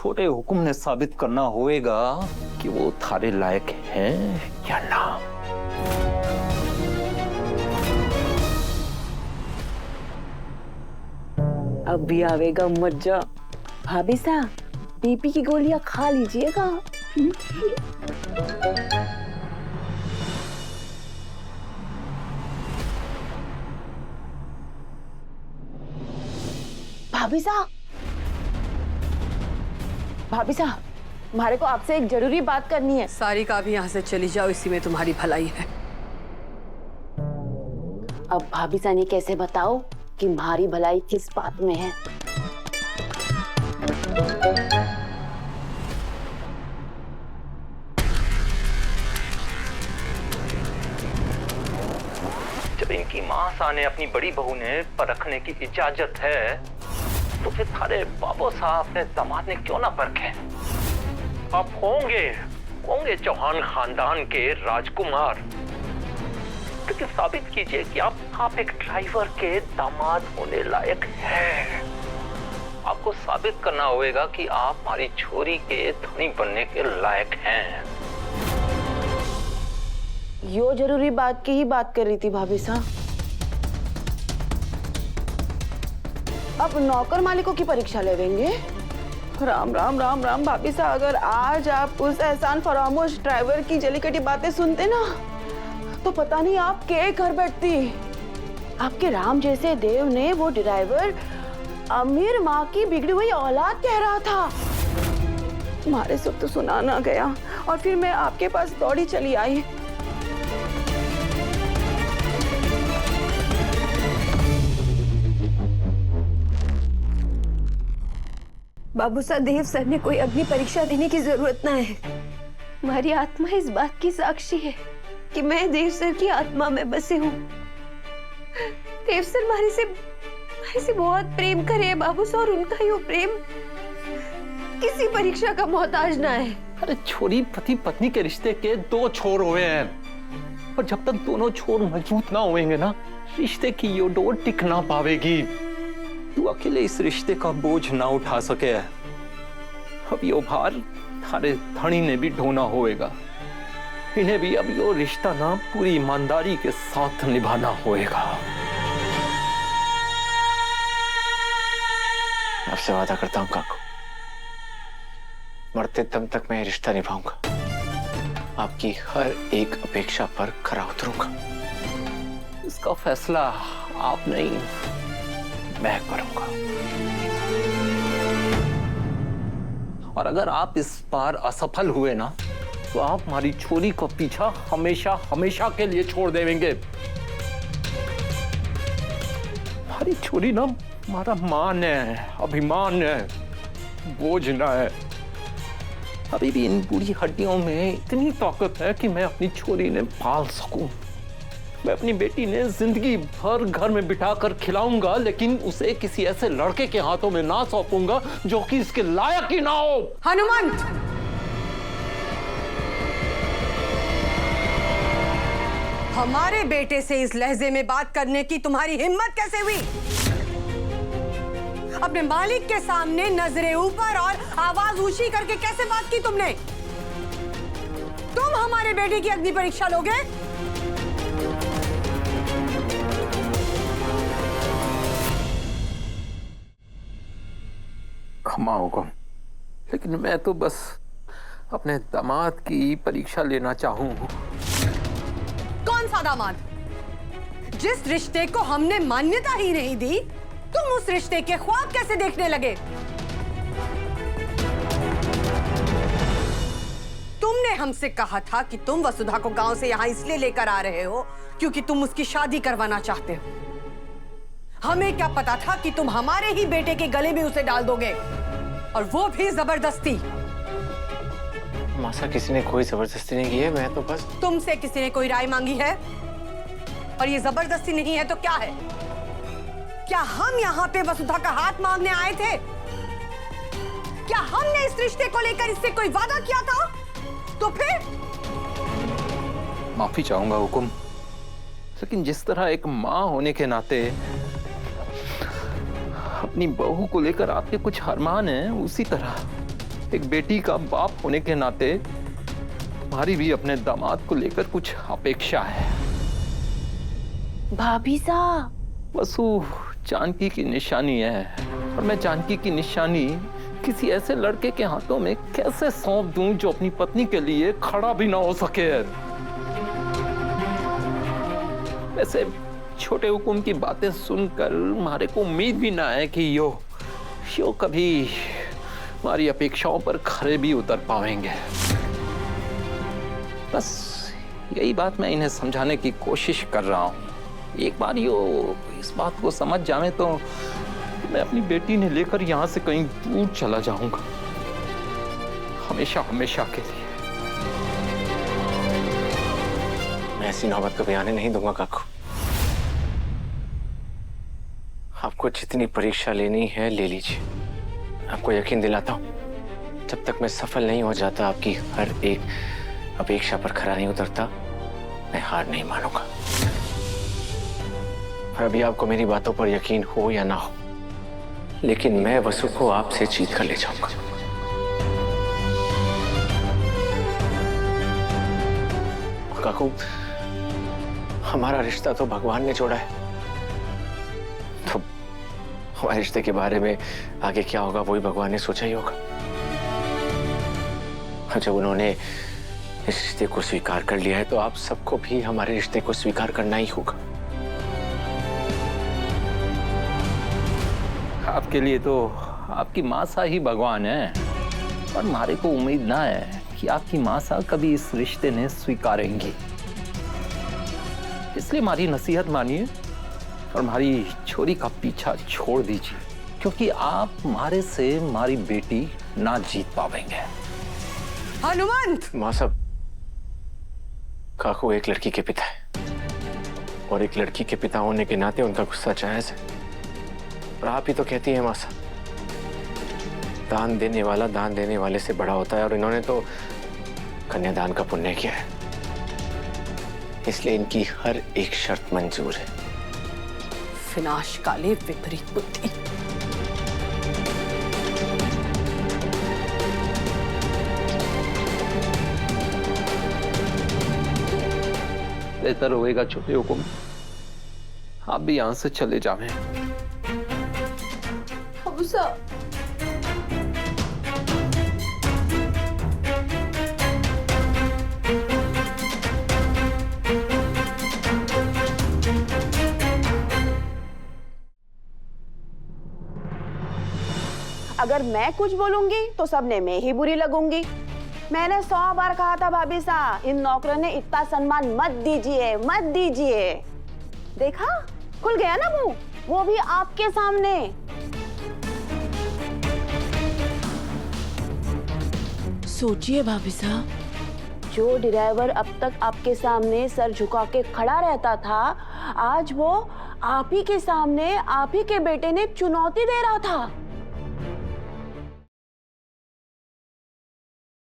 छोटे हुक्म ने साबित करना होएगा कि वो थारे लायक है या ना। अब भी आवेगा मज्जा। भाभी साहब, बीपी की गोलियां खा लीजिएगा। भाभी साहब, भाभी साहब, हमारे को आपसे एक जरूरी बात करनी है। सारिका भी यहाँ से चली जाओ, इसी में तुम्हारी भलाई है। अब भाभी साहब ने कैसे बताओ कि हमारी भलाई किस बात में है? जब इनकी मां साने अपनी बड़ी बहू ने परखने की इजाजत है, तो फिर थारे बाबू साहब अपने दामाद ने क्यों ना परखे? आप होंगे चौहान खानदान के राजकुमार, लेकिन साबित कीजिए कि आप एक ड्राइवर के दामाद होने लायक हैं। आपको साबित करना होगा कि आप हमारी छोरी के धनी बनने के लायक हैं। यो जरूरी बात की ही बात कर रही थी भाभी साहब। अब नौकर मालिकों की परीक्षा लेंगे। राम राम राम राम भाभी साहब, अगर आज आप उस एहसान फरामोश ड्राइवर की जलीकटी बातें सुनते ना, तो पता नहीं आप के घर बैठती। आपके राम जैसे देव ने वो ड्राइवर अमीर माँ की बिगड़ी हुई औलाद कह रहा था। हमारे सब तो सुना ना गया, और फिर मैं आपके पास दौड़ी चली आई। बाबू साहब, देव सर ने कोई अग्नि परीक्षा देने की जरूरत ना है। हमारी आत्मा इस बात की साक्षी है कि मैं देव सर की आत्मा में बसे हूँ। देव सर हमारे से बहुत प्रेम करे हैं बाबू साहब, और उनका ये प्रेम किसी परीक्षा का मोहताज ना है। अरे छोरी पति पत्नी के रिश्ते के दो छोर हुए हैं, और जब तक दोनों छोर मजबूत ना होंगे ना, रिश्ते की ये डोर टिक ना पावेगी। तू अकेले इस रिश्ते का बोझ ना उठा सके। अब यो भार थारे धनी ने भी ढोना होएगा। इन्हें भी अब यो रिश्ता ना पूरी ईमानदारी के साथ निभाना होएगा। आपसे वादा करता हूं काकू, मरते दम तक मैं ये रिश्ता निभाऊंगा। आपकी हर एक अपेक्षा पर खरा उतरूंगा। इसका फैसला आप नहीं, मैं करूंगा। और अगर आप इस बार असफल हुए ना, तो आप हमारी छोरी को पीछा हमेशा हमेशा के लिए छोड़ देंगे। हमारी छोरी ना हमारा मान है, अभिमान है, बोझ ना है। अभी भी इन बूढ़ी हड्डियों में इतनी ताकत है कि मैं अपनी छोरी ने पाल सकूं। मैं अपनी बेटी ने जिंदगी भर घर में बिठाकर खिलाऊंगा, लेकिन उसे किसी ऐसे लड़के के हाथों में ना सौंपूंगा जो कि इसके लायक ही ना हो। हनुमंत, हमारे बेटे से इस लहजे में बात करने की तुम्हारी हिम्मत कैसे हुई? अपने मालिक के सामने नजरें ऊपर और आवाज ऊंची करके कैसे बात की तुमने? तुम हमारे बेटे की अग्नि परीक्षा लोगे? क्षमा होगा, लेकिन मैं तो बस अपने दामाद की परीक्षा लेना चाहूं। कौन सा दामाद? जिस रिश्ते को हमने मान्यता ही नहीं दी, तुम उस रिश्ते के ख्वाब कैसे देखने लगे? तुमने हमसे कहा था कि तुम वसुधा को गांव से यहां इसलिए लेकर आ रहे हो क्योंकि तुम उसकी शादी करवाना चाहते हो। हमें क्या पता था कि तुम हमारे ही बेटे के गले में उसे डाल दोगे, और वो भी जबरदस्ती। मासा, किसी ने कोई जबरदस्ती नहीं की है। मैं तो बस तुमसे किसी ने कोई राय मांगी है? और ये जबरदस्ती नहीं है तो क्या है? क्या हम यहाँ पे वसुधा का हाथ मांगने आए थे? क्या हमने इस रिश्ते को लेकर इससे कोई वादा किया था? तो फिर माफी चाहूंगा हुकुम, लेकिन जिस तरह एक माँ होने के नाते अपनी बहू को लेकर आपके कुछ अरमान हैं, उसी तरह एक बेटी का बाप होने के नाते हमारी भी अपने दामाद को लेकर कुछ अपेक्षा है। भाभी साहब, वसु जानकी की निशानी है और मैं जानकी की निशानी किसी ऐसे लड़के के हाथों में कैसे सौंप दूं जो अपनी पत्नी के लिए खड़ा भी ना हो सके। वैसे छोटे हुकुम की बातें सुनकर हमारे को उम्मीद भी ना है कि यो कभी हमारी अपेक्षाओं पर खरे भी उतर पाएंगे। बस यही बात मैं इन्हें समझाने की कोशिश कर रहा हूं। एक बार यो इस बात को समझ जाए तो मैं अपनी बेटी ने लेकर यहां से कहीं दूर चला जाऊंगा, हमेशा हमेशा के लिए। मैं ऐसी नौबत कभी आने नहीं दूंगा काकू। आपको जितनी परीक्षा लेनी है ले लीजिए। आपको यकीन दिलाता हूं, जब तक मैं सफल नहीं हो जाता, आपकी हर एक अपेक्षा पर खरा नहीं उतरता, मैं हार नहीं मानूंगा। और अभी आपको मेरी बातों पर यकीन हो या ना हो, लेकिन मैं वसु को आपसे जीत कर ले जाऊंगा। काकू, हमारा रिश्ता तो भगवान ने जोड़ा है, तो हमारे रिश्ते के बारे में आगे क्या होगा वही भगवान ने सोचा ही होगा। जब उन्होंने इस रिश्ते को स्वीकार कर लिया है तो आप सबको भी हमारे रिश्ते को स्वीकार करना ही होगा। आपके लिए तो आपकी माँ सा ही भगवान है, और हमारे को उम्मीद ना है कि आपकी माँ सा कभी इस रिश्ते ने स्वीकारेंगी। इसलिए हमारी नसीहत मानिए और हमारी छोरी का पीछा छोड़ दीजिए, क्योंकि आप हमारे से हमारी बेटी ना जीत पाएंगे। हनुमंत! माँ साहब, काकू एक लड़की के पिता है और एक लड़की के पिता होने के नाते उनका गुस्सा जायज है। और आप ही तो कहती है माँ साहब, दान देने वाला दान देने वाले से बड़ा होता है, और इन्होंने तो कन्यादान का पुण्य किया है, इसलिए इनकी हर एक शर्त मंजूर है। विनाश काले विपरीत बुद्धि। बेहतर होएगा छोटे हुकुम, आप भी यहां से चले जावें। बाबू साहब, अगर मैं कुछ बोलूंगी तो सबने मैं ही बुरी लगूंगी। मैंने 100 बार कहा था भाभी साहब, इन नौकरों ने इतना सम्मान मत दीजिए, मत दीजिए। देखा, खुल गया ना मुंह, वो भी आपके सामने। सोचिए भाभी साहब, जो ड्राइवर अब तक आपके सामने सर झुका के खड़ा रहता था, आज वो आप ही के सामने आप ही के बेटे ने चुनौती दे रहा था।